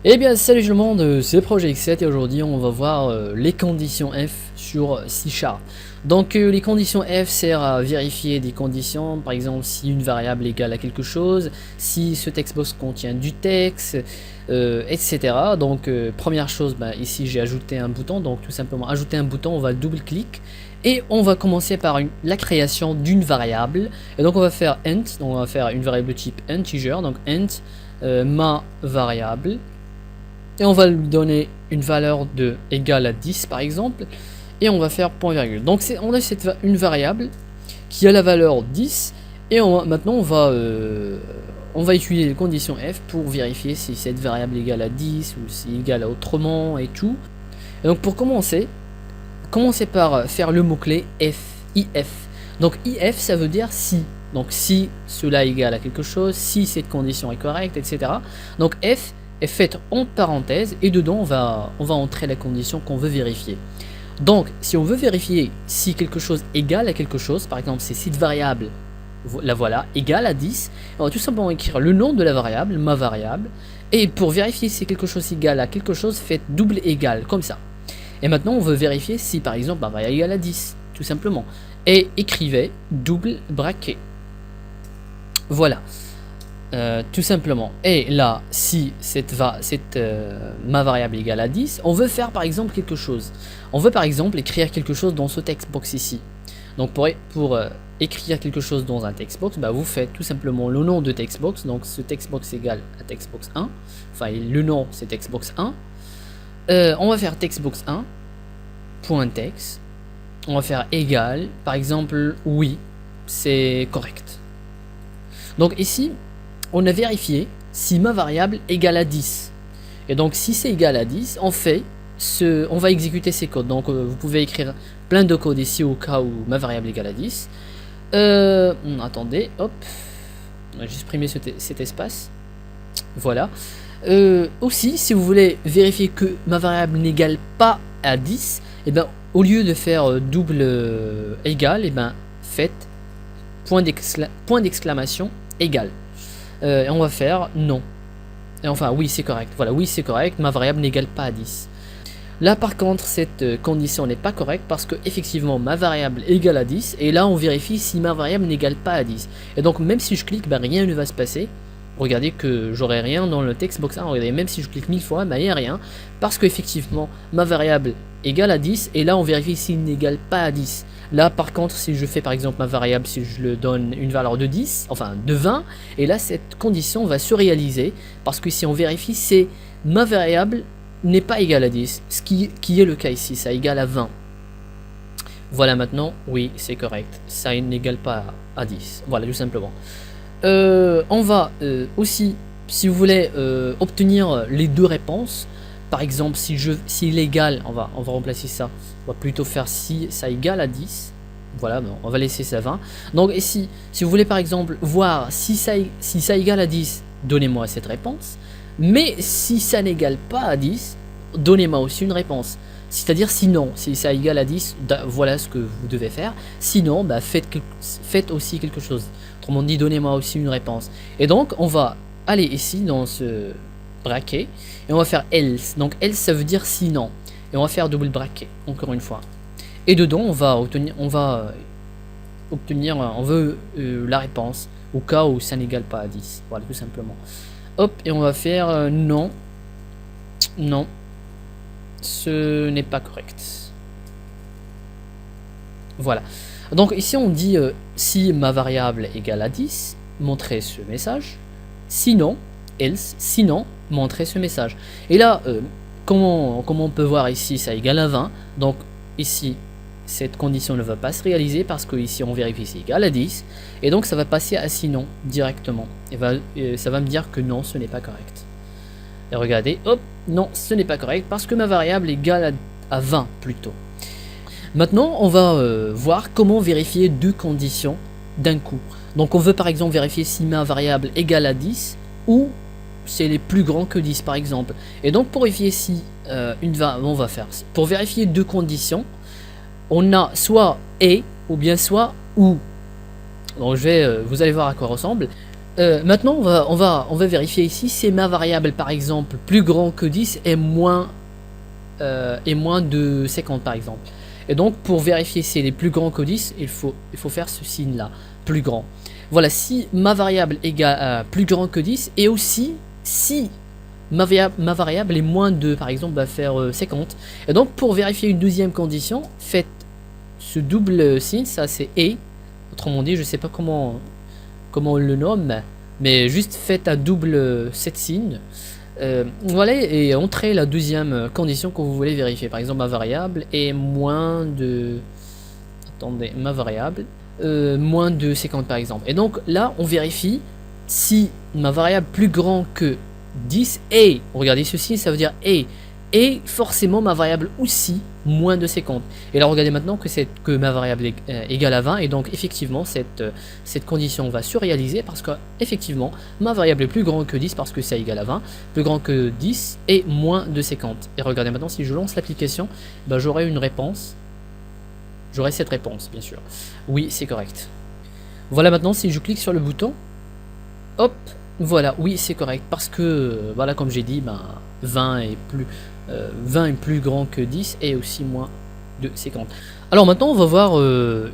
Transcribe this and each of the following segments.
Eh bien salut tout le monde, c'est Projet X7 et aujourd'hui on va voir les conditions F sur C#. Donc les conditions F servent à vérifier des conditions, par exemple si une variable est égale à quelque chose, si ce textbox contient du texte, etc. Donc première chose, ici j'ai ajouté un bouton, donc tout simplement ajouter un bouton, on va double-clic et on va commencer par la création d'une variable. Et donc on va faire int, donc on va faire une variable de type integer, donc int ma variable. Et on va lui donner une valeur de égale à 10 par exemple, et on va faire point virgule. Donc on a une variable qui a la valeur 10, et maintenant on va utiliser les conditions F pour vérifier si cette variable est égale à 10 ou si égale à autrement et tout. Et donc pour commencer par faire le mot-clé if. Donc if ça veut dire si. Donc si cela est égal à quelque chose, si cette condition est correcte, etc. Donc f est faite en parenthèse et dedans on va entrer la condition qu'on veut vérifier. Donc si on veut vérifier si quelque chose égale à quelque chose, par exemple c'est cette variable, la voilà, égale à 10, on va tout simplement écrire le nom de la variable, ma variable, et pour vérifier si quelque chose égale à quelque chose, faites double égal, comme ça. Et maintenant on veut vérifier si par exemple ma variable égale à 10, tout simplement, et écrivez double braquet. Voilà. Tout simplement. Et là, si ma variable est égale à 10, on veut faire par exemple quelque chose. On veut par exemple écrire quelque chose dans ce textbox ici. Donc pour écrire quelque chose dans un textbox, vous faites tout simplement le nom de textbox. Donc ce textbox égale à textbox 1. Enfin, le nom c'est textbox 1. On va faire textbox 1 point text. On va faire égal. Par exemple, oui, c'est correct. Donc ici, on a vérifié si ma variable égale à 10. Et donc si c'est égal à 10, on va exécuter ces codes. Donc vous pouvez écrire plein de codes ici au cas où ma variable égale à 10. Attendez, hop. On a juste supprimé cet espace. Voilà. Aussi, si vous voulez vérifier que ma variable n'égale pas à 10, et au lieu de faire double égal, faites point d'exclamation égal. Et on va faire non. Et enfin, oui, c'est correct. Voilà, oui, c'est correct. Ma variable n'égale pas à 10. Là, par contre, cette condition n'est pas correcte parce que effectivement ma variable égale à 10. Et là, on vérifie si ma variable n'égale pas à 10. Et donc, même si je clique, rien ne va se passer. Regardez que j'aurai rien dans le textbox 1. Regardez, même si je clique 1000 fois, il n'y a rien. Parce que effectivement ma variable égale à 10. Et là, on vérifie s'il n'égale pas à 10. Là par contre si je fais par exemple ma variable, si je le donne une valeur de 10, enfin de 20, et là cette condition va se réaliser, parce que si on vérifie c'est ma variable n'est pas égale à 10, ce qui est le cas ici, ça égale à 20. Voilà, maintenant oui c'est correct, ça n'égale pas à 10, voilà tout simplement. On va aussi, si vous voulez obtenir les deux réponses, par exemple si l'égal, on va remplacer ça, on va plutôt faire si ça égale à 10. Voilà, on va laisser ça 20. Donc ici, si vous voulez par exemple voir si ça égale à 10, donnez-moi cette réponse. Mais si ça n'égale pas à 10, donnez-moi aussi une réponse. C'est-à-dire sinon, si ça égale à 10, voilà ce que vous devez faire. Sinon, faites aussi quelque chose. Autrement dit, donnez-moi aussi une réponse. Et donc, on va aller ici dans ce braquet et on va faire else. Donc else ça veut dire sinon, et on va faire double braquet encore une fois, et dedans on veut la réponse au cas où ça n'égale pas à 10. Voilà tout simplement. Hop, et on va faire non, ce n'est pas correct. Voilà, donc ici on dit si ma variable égale à 10, montrez ce message. Sinon, else, sinon, montrer ce message. Et là, comment on peut voir ici, ça égale à 20. Donc ici, cette condition ne va pas se réaliser parce que ici on vérifie c'est égal à 10. Et donc ça va passer à sinon directement. Et ça va me dire que non, ce n'est pas correct. Et regardez, hop, non, ce n'est pas correct parce que ma variable est égale à 20 plutôt. Maintenant, on va voir comment vérifier deux conditions d'un coup. Donc on veut par exemple vérifier si ma variable égale à 10 ou c'est les plus grands que 10 par exemple. Et donc pour vérifier si on va faire pour vérifier deux conditions, on a soit et ou bien soit ou. Donc vous allez voir à quoi ressemble. Maintenant, on va vérifier ici si ma variable, par exemple, plus grand que 10 et moins de 50, par exemple. Et donc, pour vérifier si elle est plus grand que 10, il faut faire ce signe-là, plus grand. Voilà, si ma variable égale plus grand que 10, et aussi si ma variable est moins de, par exemple, va faire 50. Et donc, pour vérifier une deuxième condition, faites ce double signe, ça c'est et. Autrement dit, je sais pas comment on le nomme, mais juste faites un double set signe. Voilà, et entrez la deuxième condition que vous voulez vérifier. Par exemple, ma variable est moins de... Attendez, ma variable, moins de 50 par exemple. Et donc là, on vérifie si ma variable plus grand que 10 est, regardez ceci, ça veut dire est, et forcément ma variable aussi moins de 50. Et là regardez maintenant que ma variable est égale à 20, et donc effectivement cette condition va se réaliser parce que effectivement ma variable est plus grand que 10 parce que c'est égal à 20, plus grand que 10 et moins de 50. Et regardez maintenant, si je lance l'application, ben, j'aurai une réponse, j'aurai cette réponse bien sûr. Oui, c'est correct. Voilà, maintenant si je clique sur le bouton, hop, voilà, oui c'est correct, parce que voilà, comme j'ai dit, ben, 20 est plus grand que 10 et aussi moins de 50. Alors maintenant on va voir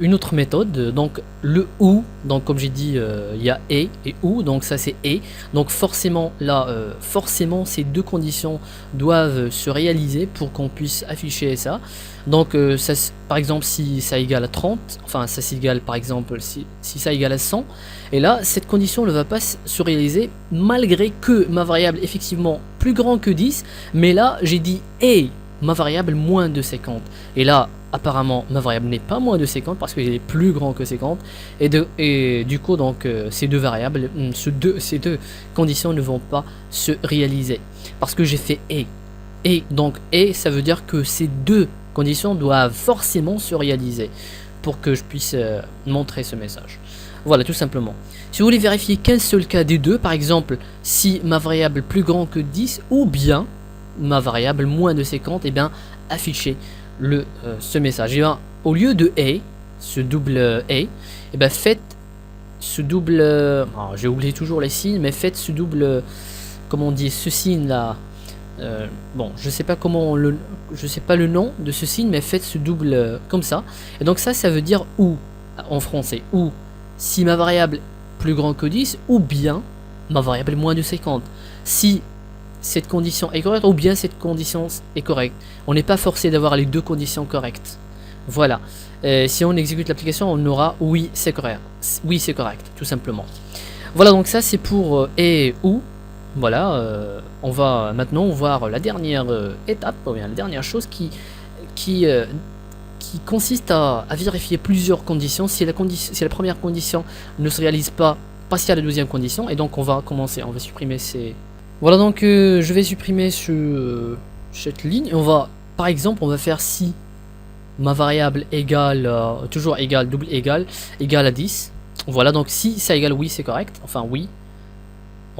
une autre méthode, donc le ou, donc comme j'ai dit il y a et ou, donc ça c'est et, donc forcément là, forcément ces deux conditions doivent se réaliser pour qu'on puisse afficher ça. Donc ça, par exemple si ça égale à 30, enfin ça s'égale par exemple si ça égale à 100, et là cette condition ne va pas se réaliser malgré que ma variable effectivement plus grand que 10, mais là j'ai dit et ma variable moins de 50, et là apparemment ma variable n'est pas moins de 50 parce qu'elle est plus grand que 50, et du coup donc ces deux variables, ces deux conditions ne vont pas se réaliser parce que j'ai fait et donc et ça veut dire que ces deux conditions doivent forcément se réaliser pour que je puisse montrer ce message. Voilà, tout simplement. Si vous voulez vérifier qu'un seul cas des deux, par exemple si ma variable plus grand que 10 ou bien ma variable moins de 50, et bien affichez ce message. Et bien, au lieu de et, ce double et bien faites ce double, j'ai oublié toujours les signes, mais faites ce double, comment on dit, ce signe là. Bon, je sais pas je sais pas le nom de ce signe, mais faites ce double comme ça. Et donc ça veut dire ou en français, ou si ma variable plus grand que 10, ou bien ma variable est moins de 50. Si cette condition est correcte, ou bien cette condition est correcte. On n'est pas forcé d'avoir les deux conditions correctes. Voilà. Si on exécute l'application, on aura oui c'est correct. Oui c'est correct, tout simplement. Voilà, donc ça c'est pour et ou. Voilà, on va maintenant voir la dernière étape, ou bien la dernière chose qui consiste à vérifier plusieurs conditions. Si la première condition ne se réalise pas, passer à la deuxième condition. Et donc on va commencer, on va supprimer ces... Voilà, donc je vais supprimer cette ligne. On va, par exemple, on va faire si ma variable égale, toujours égale, double égale à 10. Voilà, donc si ça égale oui c'est correct, enfin oui.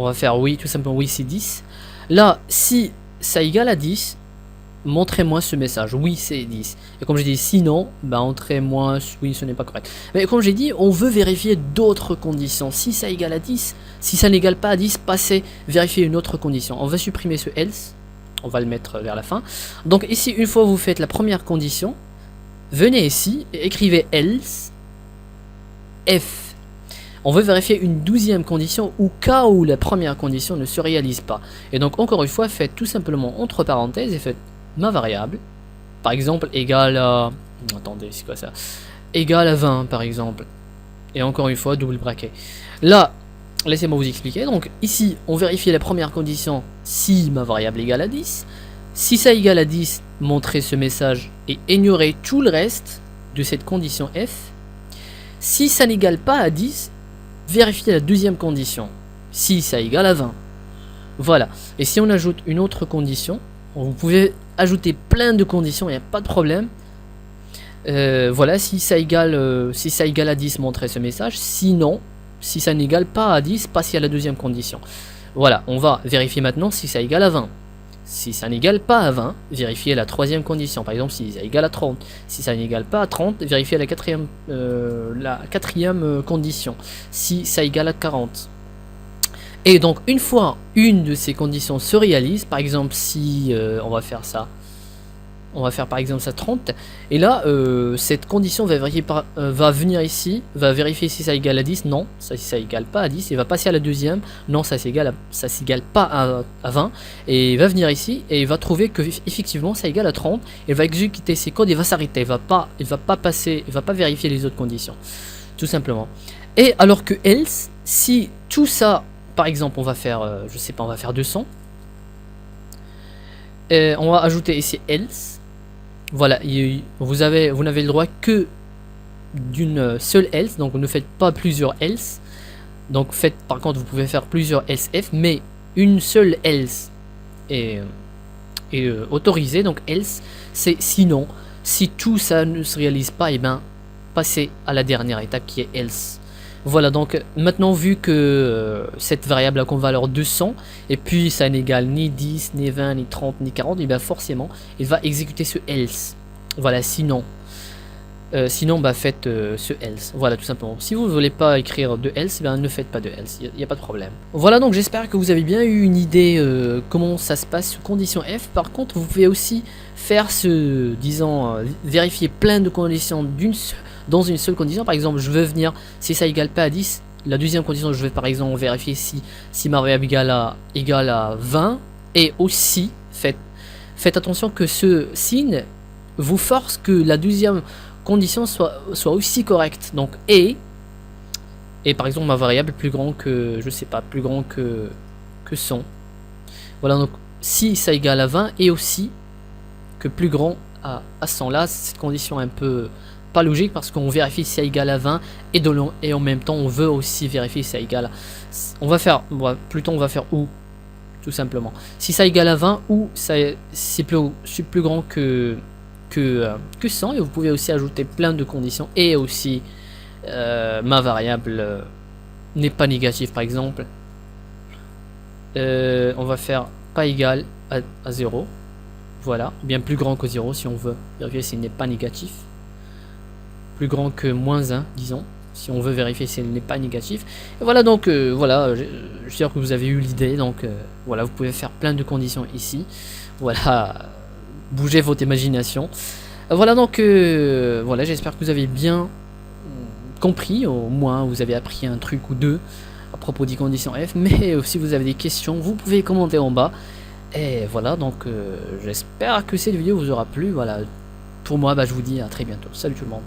On va faire oui, tout simplement oui c'est 10. Là, si ça égale à 10, montrez-moi ce message, oui c'est 10. Et comme j'ai dit, sinon, bah, montrez-moi oui ce n'est pas correct. Mais comme j'ai dit, on veut vérifier d'autres conditions. Si ça égale à 10, si ça n'égale pas à 10, passez, vérifier une autre condition. On va supprimer ce else, on va le mettre vers la fin. Donc ici, une fois vous faites la première condition, venez ici et écrivez else f. On veut vérifier une deuxième condition au cas où la première condition ne se réalise pas. Et donc encore une fois, faites tout simplement entre parenthèses et faites ma variable, par exemple, égale à... Attendez, c'est quoi ça? Égale à 20 par exemple. Et encore une fois, double bracket. Là, laissez-moi vous expliquer. Donc ici, on vérifie la première condition si ma variable égale à 10. Si ça égale à 10, montrez ce message et ignorez tout le reste de cette condition F. Si ça n'égale pas à 10, vérifiez la deuxième condition. Si ça égale à 20. Voilà. Et si on ajoute une autre condition, vous pouvez ajouter plein de conditions, il n'y a pas de problème. Voilà, si ça égale à 10, montrez ce message. Sinon, si ça n'égale pas à 10, passez à la deuxième condition. Voilà, on va vérifier maintenant si ça égale à 20. Si ça n'égale pas à 20, vérifiez la troisième condition. Par exemple, si ça égale à 30. Si ça n'égale pas à 30, vérifiez la quatrième condition. Si ça égale à 40. Et donc une fois une de ces conditions se réalise, par exemple si on va faire ça, on va faire par exemple ça 30, et là cette condition va vérifier va venir ici, va vérifier si ça égale à 10, non, ça, si ça égale pas à 10, et va passer à la deuxième, non, ça s'égale pas à 20, et il va venir ici, et il va trouver que effectivement ça égale à 30, il va exécuter ses codes, et va s'arrêter, il va pas vérifier les autres conditions, tout simplement. Et alors que else, si tout ça, par exemple on va faire, je sais pas, on va faire 200, et on va ajouter ici else. Voilà, vous n'avez le droit que d'une seule else, donc ne faites pas plusieurs else. Donc par contre vous pouvez faire plusieurs else f, mais une seule else est autorisée. Donc else, c'est sinon, si tout ça ne se réalise pas, et ben passez à la dernière étape qui est else. Voilà, donc maintenant vu que cette variable a comme valeur 200, et puis ça n'égale ni 10, ni 20, ni 30, ni 40, et bien forcément il va exécuter ce else. Voilà, sinon bah faites ce else. Voilà, tout simplement. Si vous ne voulez pas écrire de else, ben ne faites pas de else, il n'y a pas de problème. Voilà, donc j'espère que vous avez bien eu une idée comment ça se passe sous condition F. Par contre, vous pouvez aussi faire vérifier plein de conditions dans une seule condition. Par exemple, je veux venir, si ça égale pas à 10, la deuxième condition, je vais par exemple vérifier si ma variable égale à 20, et aussi faites attention que ce signe vous force que la deuxième condition soit aussi correcte. Donc et par exemple ma variable plus grand que, je sais pas, plus grand que 100. Voilà, donc si ça égale à 20, et aussi que plus grand à 100. Là cette condition est un peu pas logique, parce qu'on vérifie si ça égale à 20, et en même temps on veut aussi vérifier si ça égale à... on va faire ou, tout simplement. Si ça égale à 20, ou c'est plus grand que 100, et vous pouvez aussi ajouter plein de conditions, et aussi ma variable n'est pas négative par exemple. On va faire pas égal à 0, voilà, bien plus grand que 0 si on veut vérifier s'il n'est pas négatif, plus grand que moins 1 disons, si on veut vérifier s'il n'est pas négatif. Et voilà, donc voilà, je suis sûr que vous avez eu l'idée. Donc voilà, vous pouvez faire plein de conditions ici, voilà, bougez votre imagination. Voilà, donc voilà, j'espère que vous avez bien compris, au moins vous avez appris un truc ou deux à propos des conditions F. Mais si vous avez des questions, vous pouvez commenter en bas. Et voilà, donc j'espère que cette vidéo vous aura plu. Voilà, pour moi, bah, je vous dis à très bientôt. Salut tout le monde.